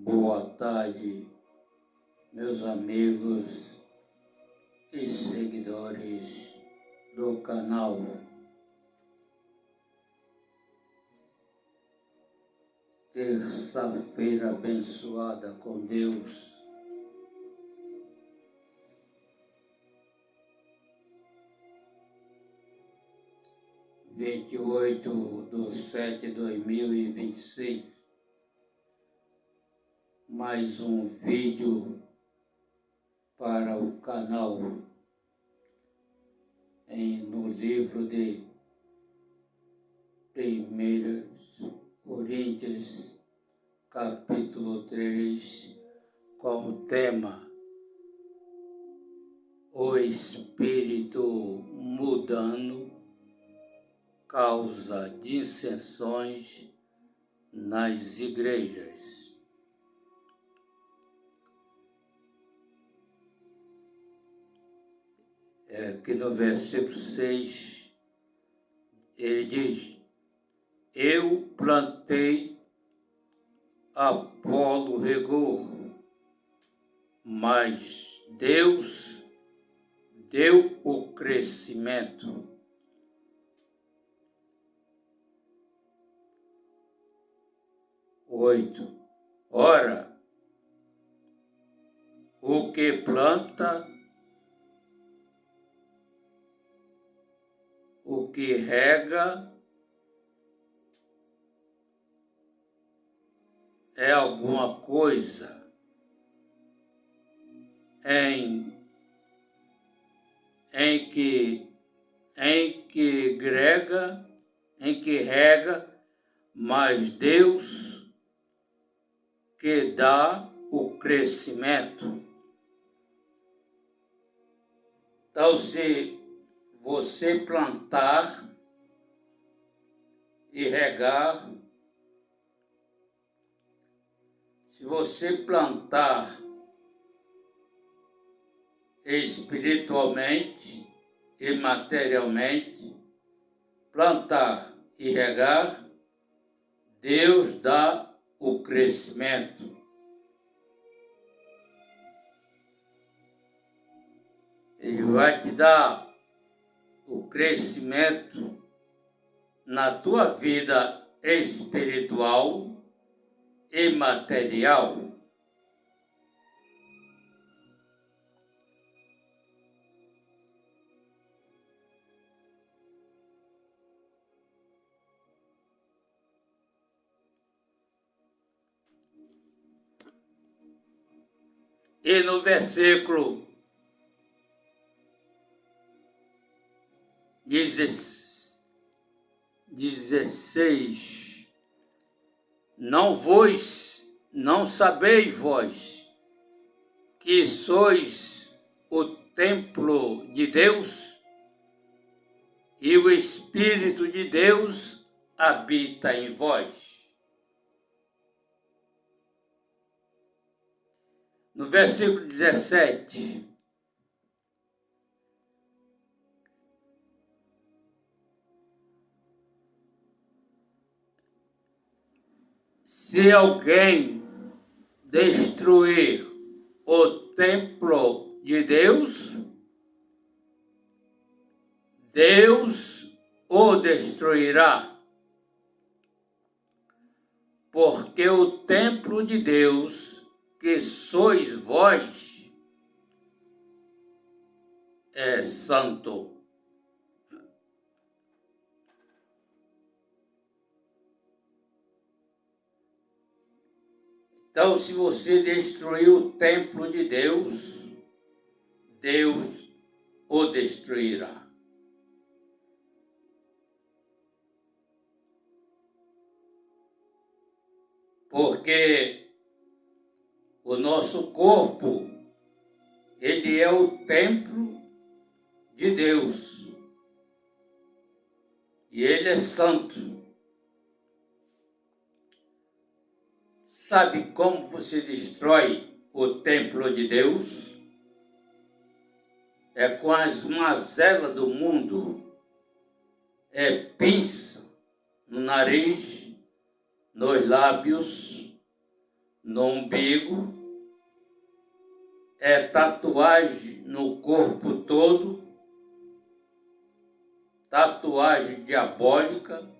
Boa tarde, meus amigos e seguidores do canal. Terça-feira abençoada com Deus. (28/7/2026). Mais um vídeo para o canal no livro de 1 Coríntios, capítulo 3, com o tema O Espírito mudando causa dissensões nas igrejas. Aqui no versículo 6, ele diz: Eu plantei, Apolo regou, mas Deus deu o crescimento. Ora, o que planta, o que rega, é alguma coisa em que rega, mas Deus que dá o crescimento. Então, se você plantar e regar, se você plantar espiritualmente e materialmente, plantar e regar, Deus dá o crescimento. Ele vai te dar o crescimento na tua vida espiritual e material. E no versículo 16, não sabeis vós que sois o templo de Deus e o Espírito de Deus habita em vós. No versículo 17, se alguém destruir o templo de Deus, Deus o destruirá, porque o templo de Deus, que sois vós, é santo. Então, se você destruir o templo de Deus, Deus o destruirá. Porque o nosso corpo, ele é o templo de Deus. E ele é santo. Sabe como você destrói o templo de Deus? É com as mazelas do mundo. É pinça no nariz, nos lábios, no umbigo, é tatuagem no corpo todo, tatuagem diabólica,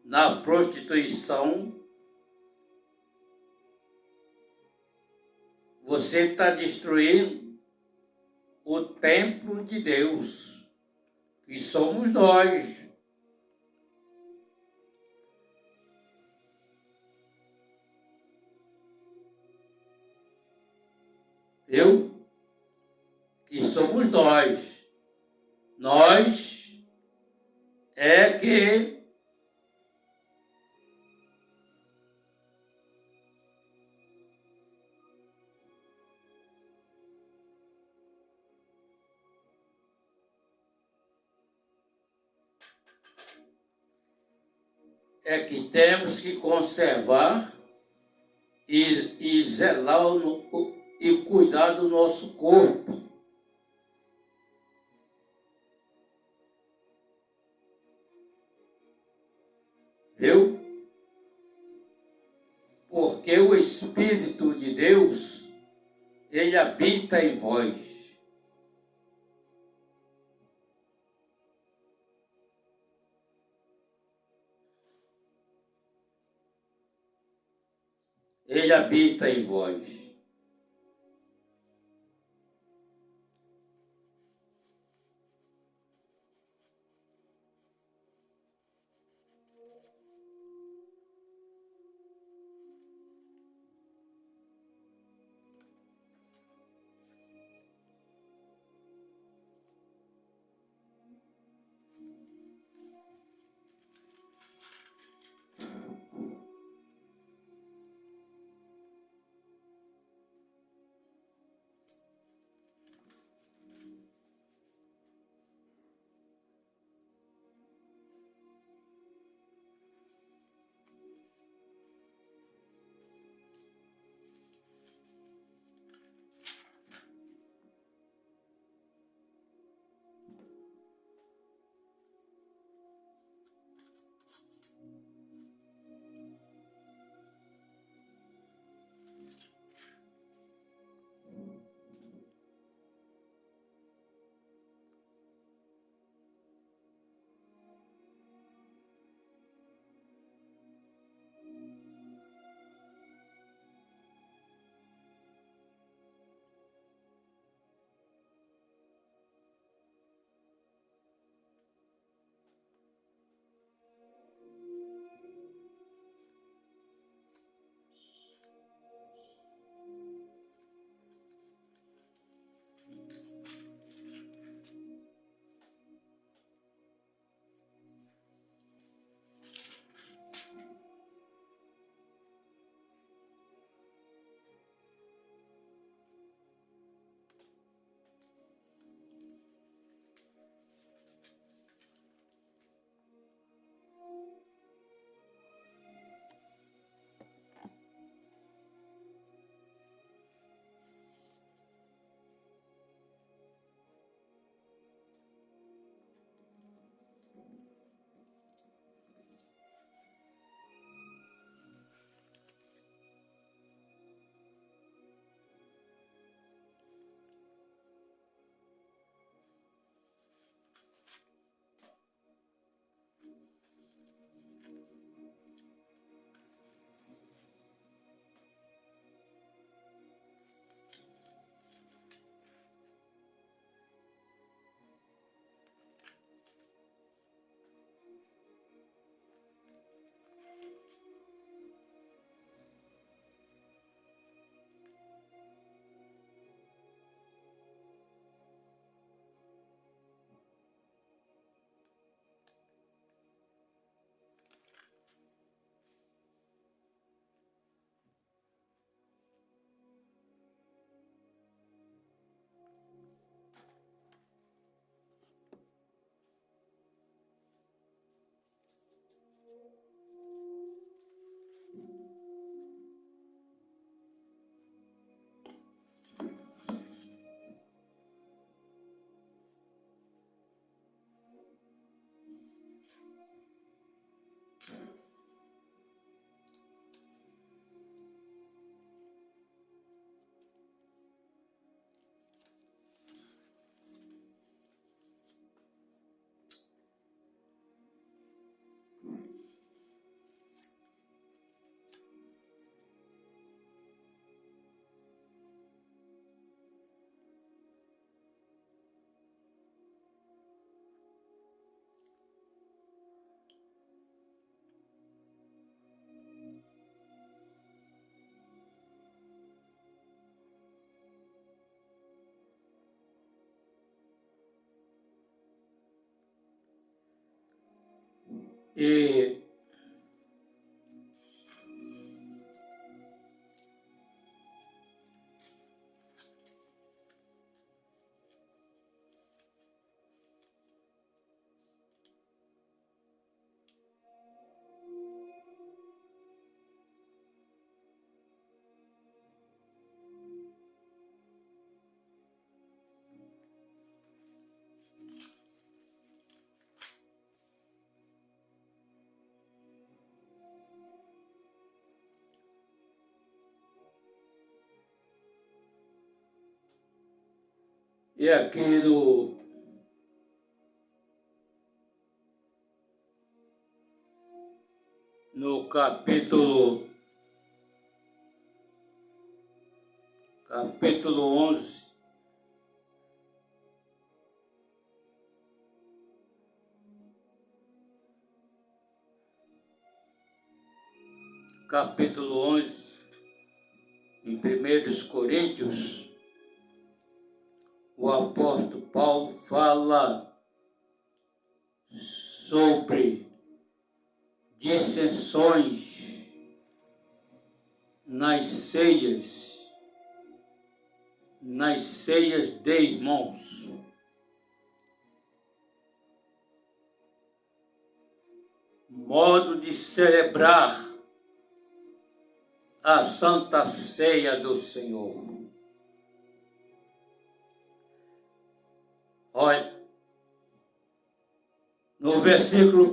na prostituição. Você está destruindo o templo de Deus, que somos nós. Que somos nós. Nós é que temos que conservar e zelar e cuidar do nosso corpo. Viu? Porque o Espírito de Deus, ele habita em vós. Ele habita em vós. E aqui no capítulo 11, em 1 Coríntios, o apóstolo Paulo fala sobre dissensões nas ceias de irmãos. Modo de celebrar a Santa Ceia do Senhor. Olha, no versículo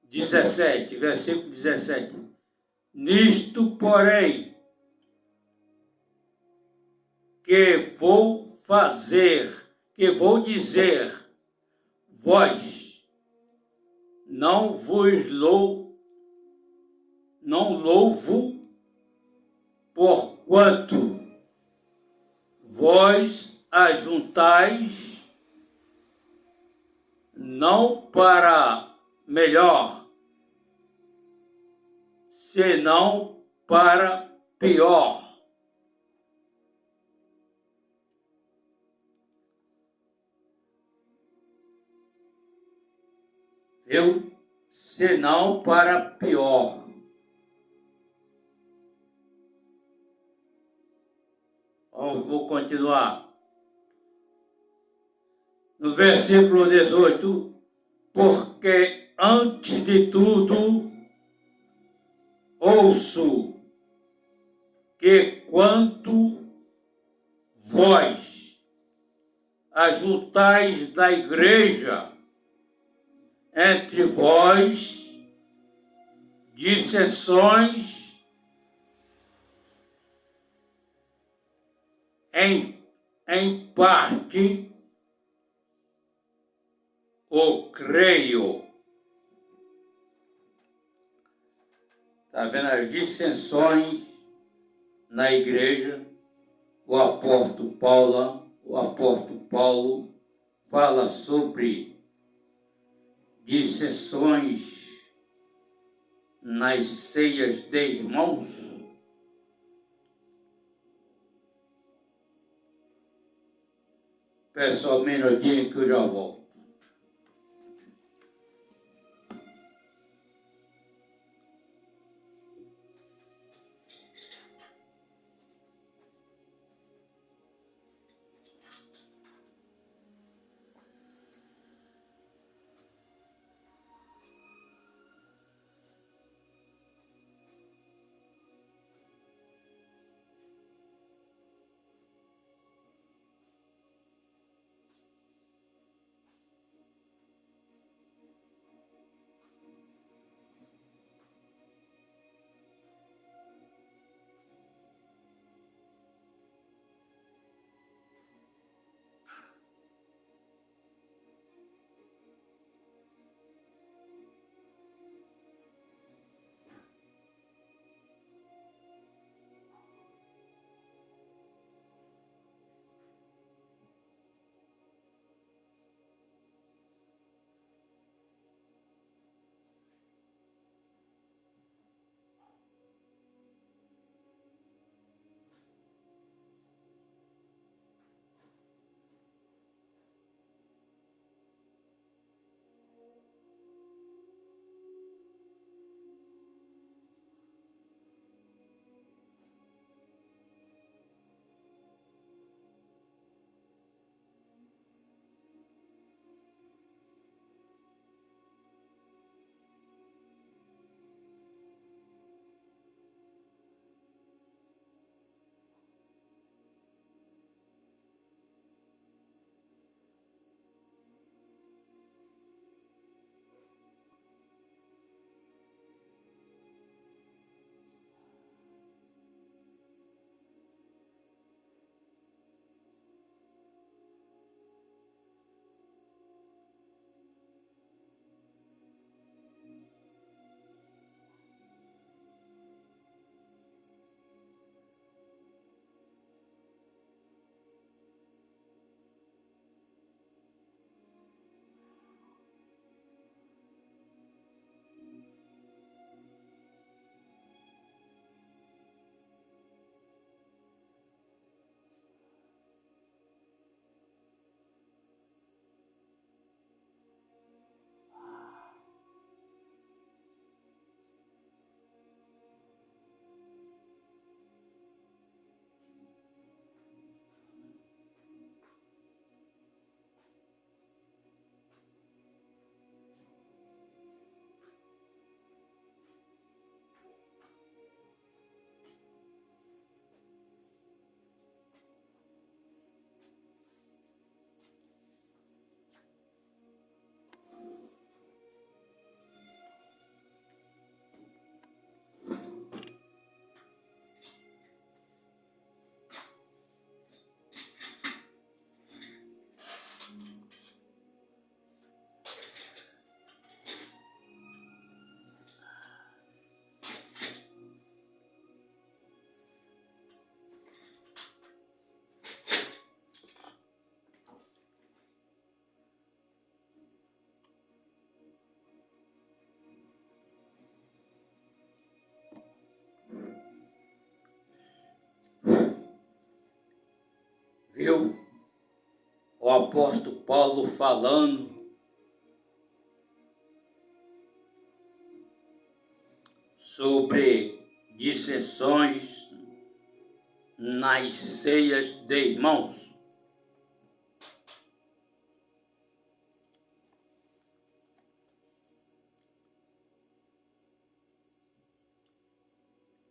17, nisto, porém, que vou dizer, vós não louvo, porquanto vós ajuntais não para melhor, senão para pior. Viu? Senão para pior. Vou continuar. No versículo 18, porque antes de tudo ouço que quanto vós ajuntais da igreja, entre vós dissensões em parte o creio. Está vendo as dissensões na igreja? O apóstolo Paulo fala sobre dissensões nas ceias de irmãos. Peço só um minutinho que eu já volto. viu o apóstolo Paulo falando sobre dissensões nas ceias de irmãos.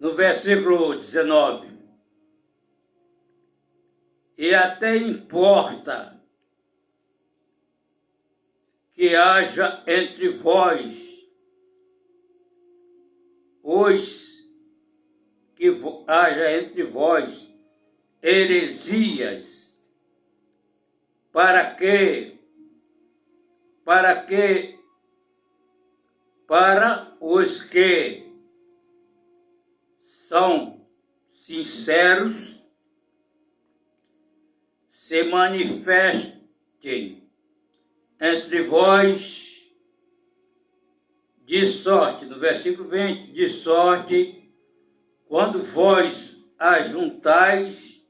No versículo 19, e até importa que haja entre vós heresias, para os que são sinceros se manifestem entre vós de sorte, no versículo 20, de sorte, quando vós ajuntais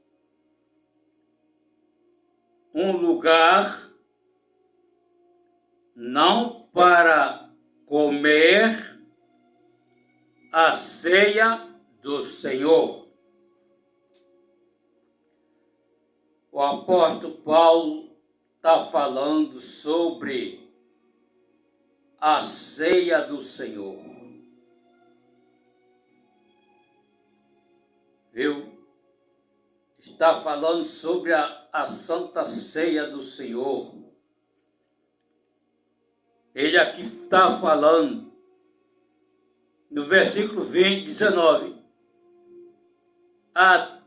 um lugar, não para comer a ceia do Senhor. O apóstolo Paulo está falando sobre a ceia do Senhor. Viu? Está falando sobre a Santa Ceia do Senhor. Ele aqui está falando, no versículo 19,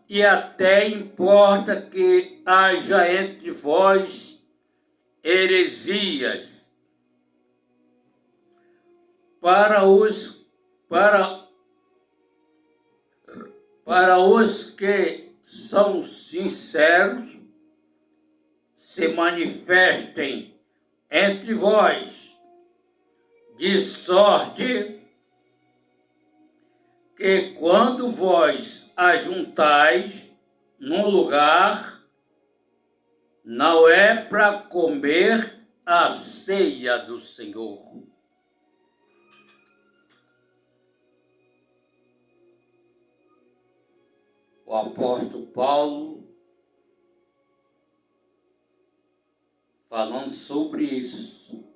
e até importa que haja entre vós heresias, para os que são sinceros, se manifestem entre vós, de sorte que quando vós ajuntais num lugar, não é para comer a ceia do Senhor. O apóstolo Paulo falando sobre isso,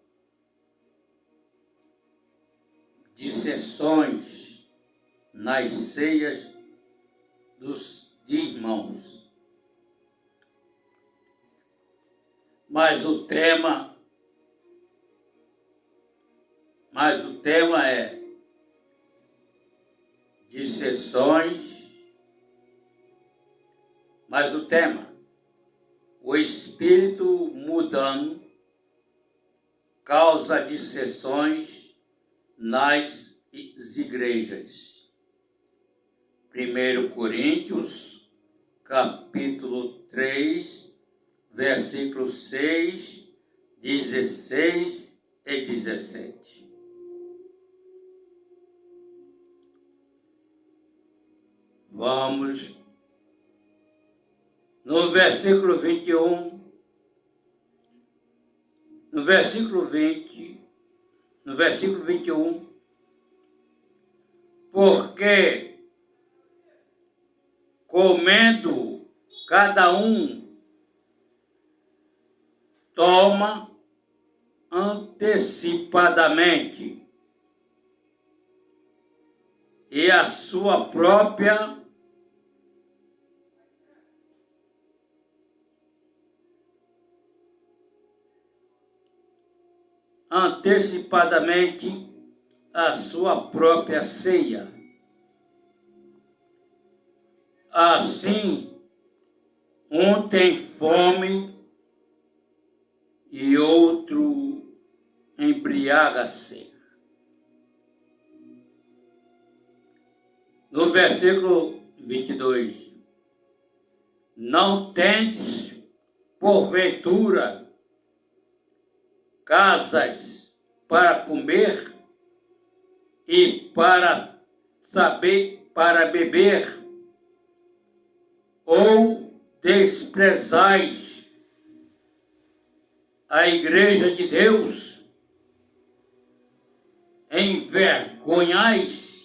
dissensões nas ceias de irmãos. Mas o tema é dissensões. Mas o tema, o espírito mudando, causa dissensões nas igrejas. 1 Coríntios, capítulo 3, versículos 6, 16 e 17. Vamos no versículo 21, no versículo 21, porque comendo cada um toma antecipadamente e a sua própria ceia. Assim, um tem fome e outro embriaga-se. No versículo 22, não tendes, porventura, casas para comer e para beber, ou desprezais a igreja de Deus, envergonhais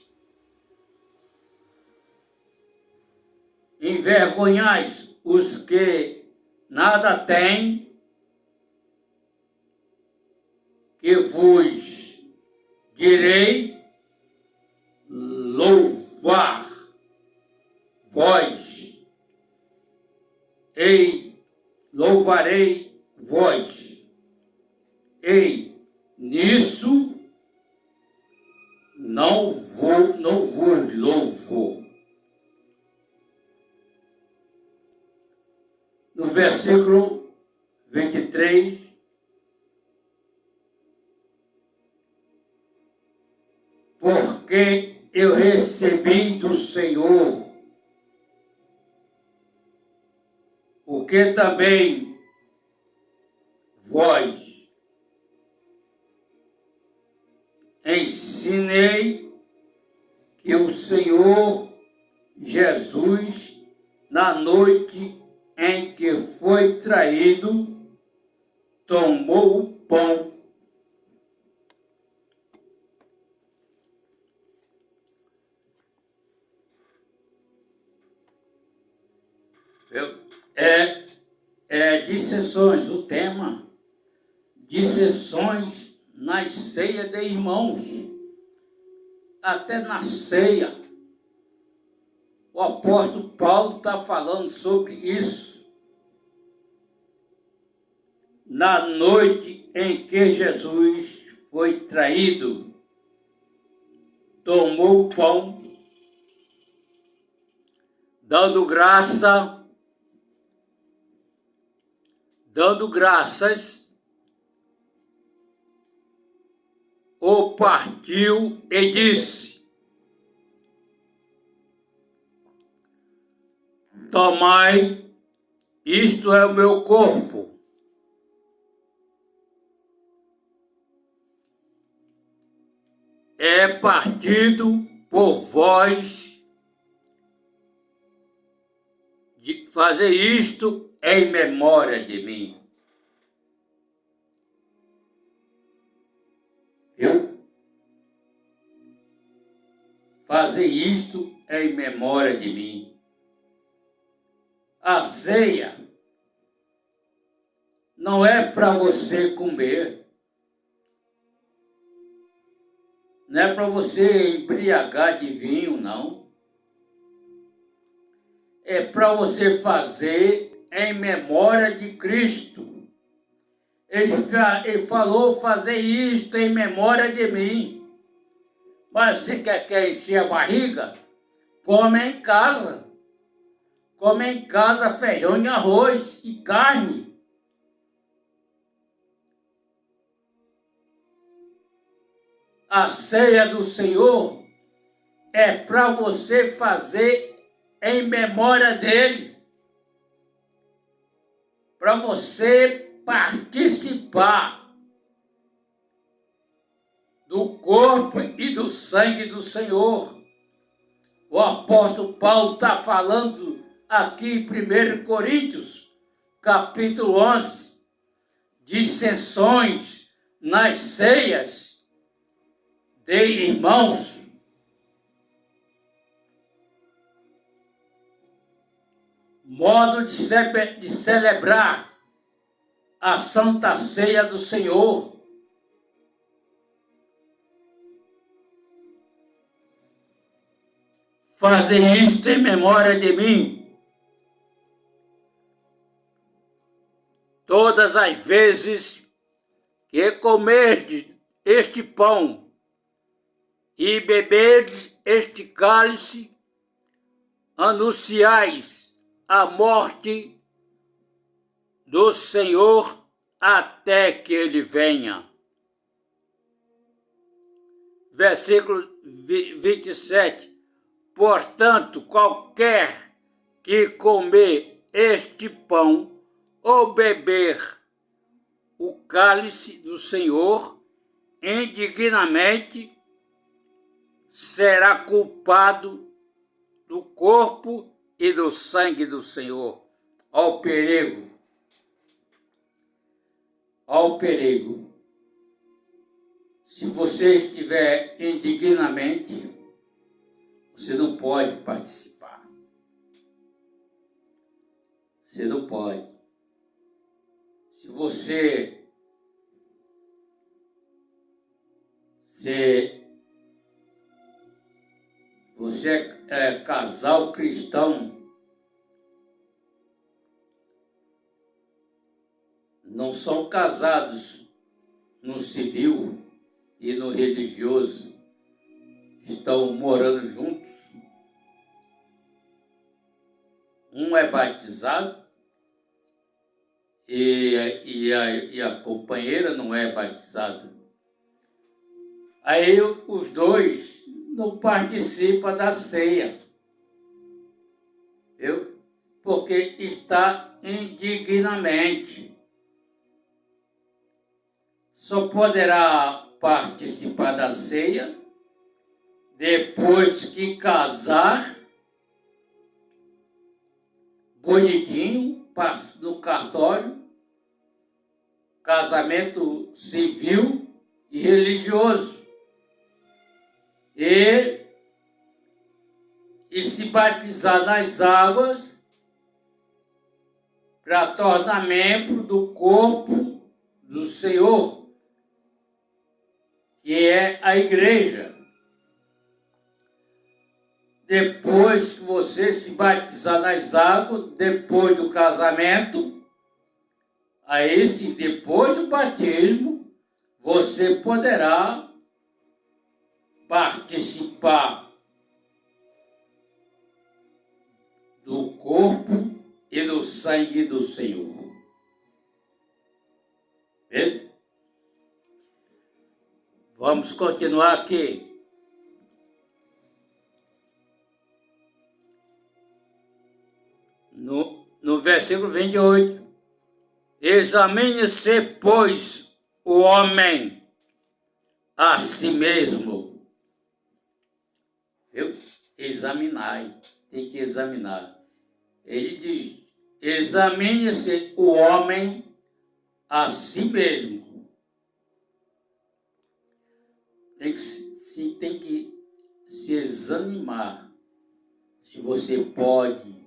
os que nada têm, que vos direi louvar vós, louvarei vós, nisso não vos louvo. No versículo 23, porque eu recebi do Senhor o que também vós ensinei, que o Senhor Jesus, na noite em que foi traído, tomou o pão. Dissensões, o tema, dissensões nas ceias de irmãos, até na ceia. O apóstolo Paulo está falando sobre isso. Na noite em que Jesus foi traído, tomou o pão, dando graças, o partiu e disse: tomai, isto é o meu corpo. É partido por vós, de fazer isto em memória de mim. Viu? Fazer isto em memória de mim. A ceia não é para você comer, não é para você embriagar de vinho, não. É para você fazer em memória de Cristo. Ele falou fazer isto em memória de mim. Mas você quer encher a barriga? Come em casa. Come em casa feijão e arroz e carne. A ceia do Senhor é para você fazer em memória dele. Para você participar do corpo e do sangue do Senhor. O apóstolo Paulo está falando aqui em 1 Coríntios, capítulo 11, dissensões nas ceias de irmãos. Modo de celebrar a Santa Ceia do Senhor. Fazer isto em memória de mim. Todas as vezes que comerdes este pão e beberdes este cálice, anunciais a morte do Senhor até que ele venha. Versículo 27. Portanto, qualquer que comer este pão ou beber o cálice do Senhor indignamente, será culpado do corpo e do sangue do Senhor. ao perigo. Ao perigo. Se você estiver indignamente, você não pode participar. Você não pode. Se você é casal cristão, não são casados no civil e no religioso, estão morando juntos. Um é batizado e a companheira não é batizada. Aí os dois não participam da ceia, viu? Porque está indignamente. Só poderá participar da ceia depois que casar, bonitinho, no cartório, casamento civil e religioso. E se batizar nas águas para tornar membro do corpo do Senhor, que é a igreja. Depois que você se batizar nas águas, depois do casamento, aí sim, depois do batismo, você poderá participar do corpo e do sangue do Senhor. Vê? Vamos continuar aqui. No versículo 28. Examine-se, pois, o homem a si mesmo. Viu? Examinai. Tem que examinar. Ele diz, examine-se o homem a si mesmo. Tem que se examinar se você pode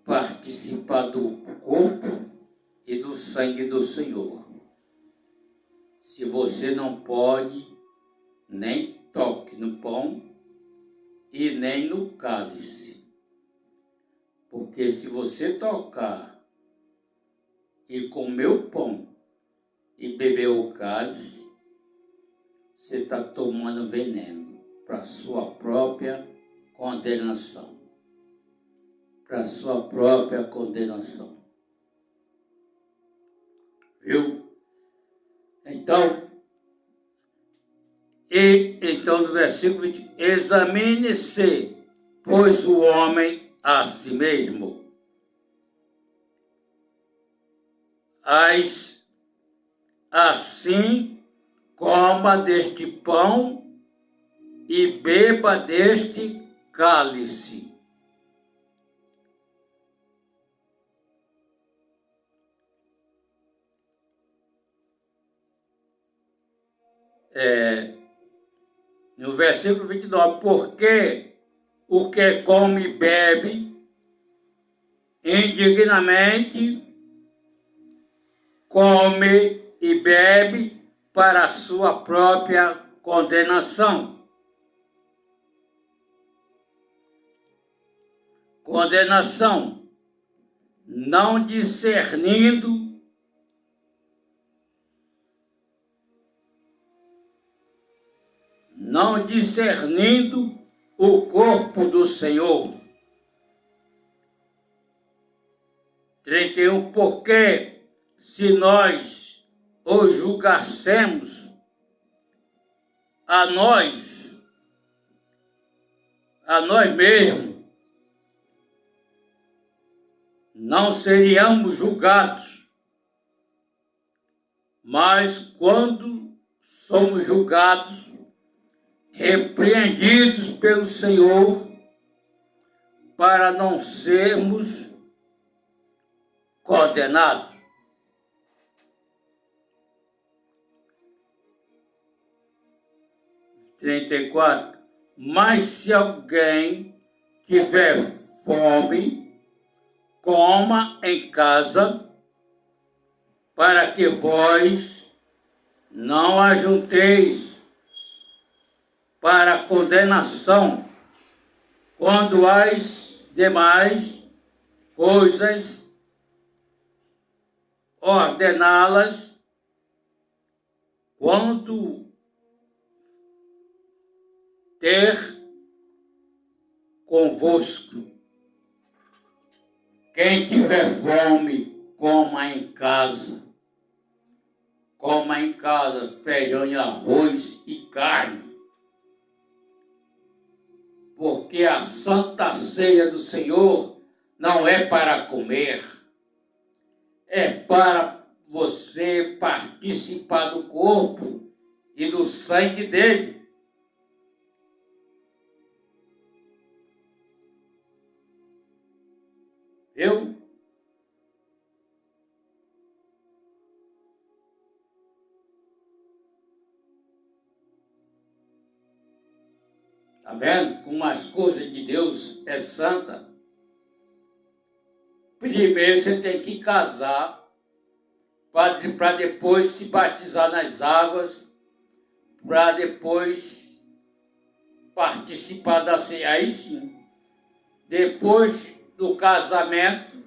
participar do corpo e do sangue do Senhor. Se você não pode, nem toque no pão e nem no cálice. Porque se você tocar e comer o pão e beber o cálice, você está tomando veneno para a sua própria condenação. Para a sua própria condenação. Viu? Então, no versículo 20, examine-se, pois o homem a si mesmo. Assim coma deste pão e beba deste cálice. No versículo 29, porque o que come e bebe indignamente, come e bebe para a sua própria condenação. Condenação, não discernindo o corpo do Senhor. 31, porque se nós o julgássemos a nós mesmos, não seríamos julgados. Mas quando somos julgados, repreendidos pelo Senhor, para não sermos condenado. Trinta e quatro. Mas se alguém tiver fome, coma em casa, para que vós não ajunteis para condenação, quando as demais coisas ordená-las, quando ter convosco. Quem tiver fome, coma em casa. Coma em casa feijão e arroz e carne. Porque a Santa Ceia do Senhor não é para comer, é para você participar do corpo e do sangue dele. Viu? Tá vendo como as coisas de Deus é santa? Primeiro você tem que casar para depois se batizar nas águas, para depois participar da ceia. Aí sim, depois do casamento,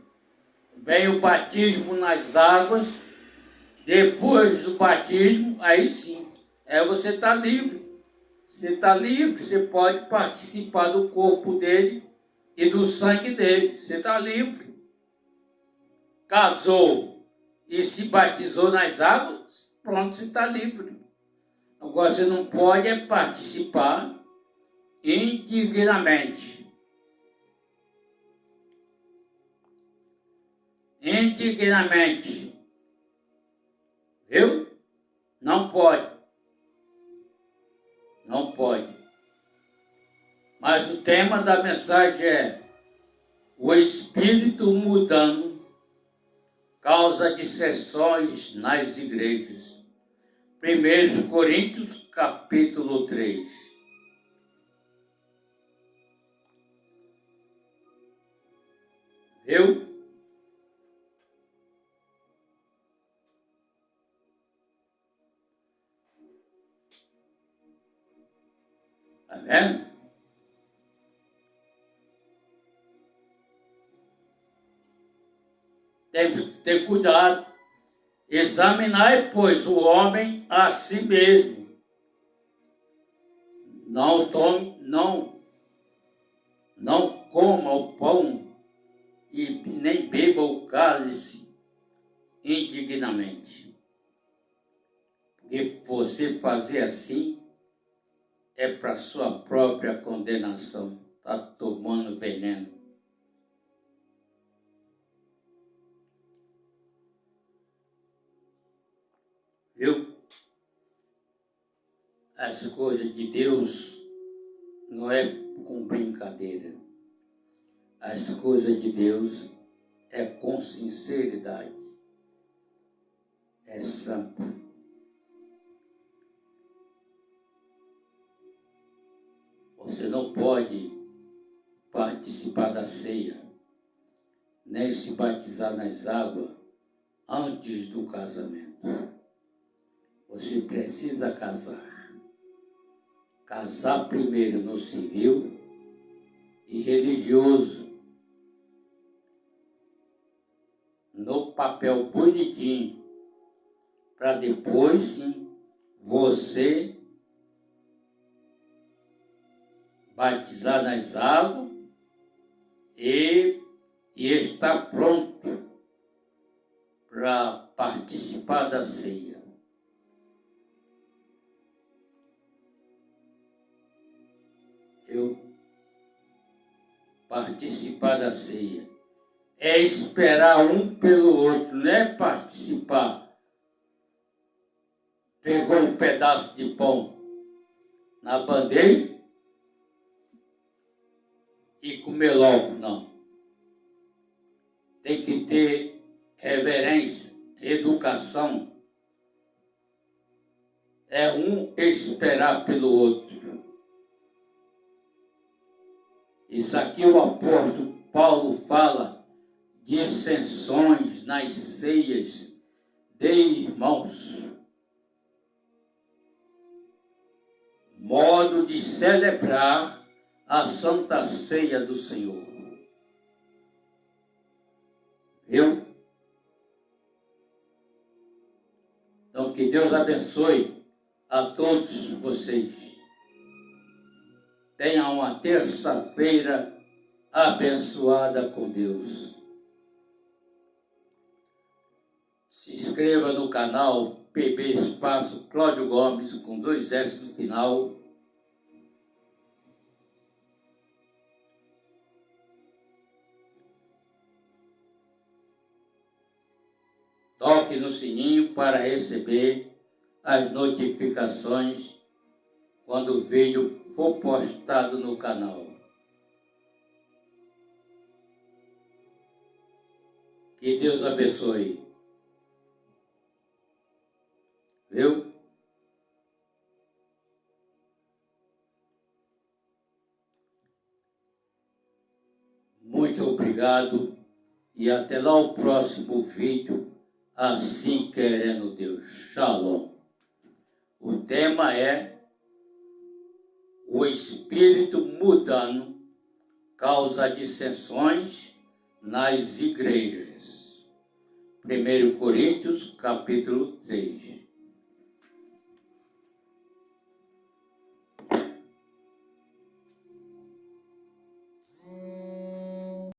vem o batismo nas águas, depois do batismo, aí sim, você está livre. Você está livre, você pode participar do corpo dele e do sangue dele. Você está livre. Casou e se batizou nas águas, pronto, você está livre. Agora você não pode participar indignamente. Indignamente. Viu? Não pode. Não pode. Mas o tema da mensagem é o espírito mudando causa dissensões nas igrejas. 1 Coríntios, capítulo 3. Viu? Tá vendo? Temos que ter cuidado. Examinai, pois, o homem a si mesmo. Não coma o pão e nem beba o cálice indignamente. Porque você fazer assim é para sua própria condenação. Está tomando veneno. Viu? As coisas de Deus não é com brincadeira. As coisas de Deus é com sinceridade. É santa. Você não pode participar da ceia, nem se batizar nas águas antes do casamento. Você precisa casar. Casar primeiro no civil e religioso, no papel bonitinho, para depois sim você batizar nas águas e estar pronto para participar da ceia. Participar da ceia é esperar um pelo outro, não é participar. Pegou um pedaço de pão na bandeja e comer logo, não. Tem que ter reverência, educação, é um esperar pelo outro. Isso aqui o apóstolo Paulo fala de dissensões nas ceias de irmãos. Modo de celebrar a Santa Ceia do Senhor. Viu? Então, que Deus abençoe a todos vocês. Tenha uma terça-feira abençoada com Deus. Se inscreva no canal PB Espaço Cláudio Gomes, com 2 S no final. Toque no sininho para receber as notificações quando o vídeo for postado no canal. Que Deus abençoe. Viu? Muito obrigado e até lá o próximo vídeo, assim querendo Deus. Shalom. O tema é o espírito mudando causa dissensões nas igrejas. 1 Coríntios, capítulo 3.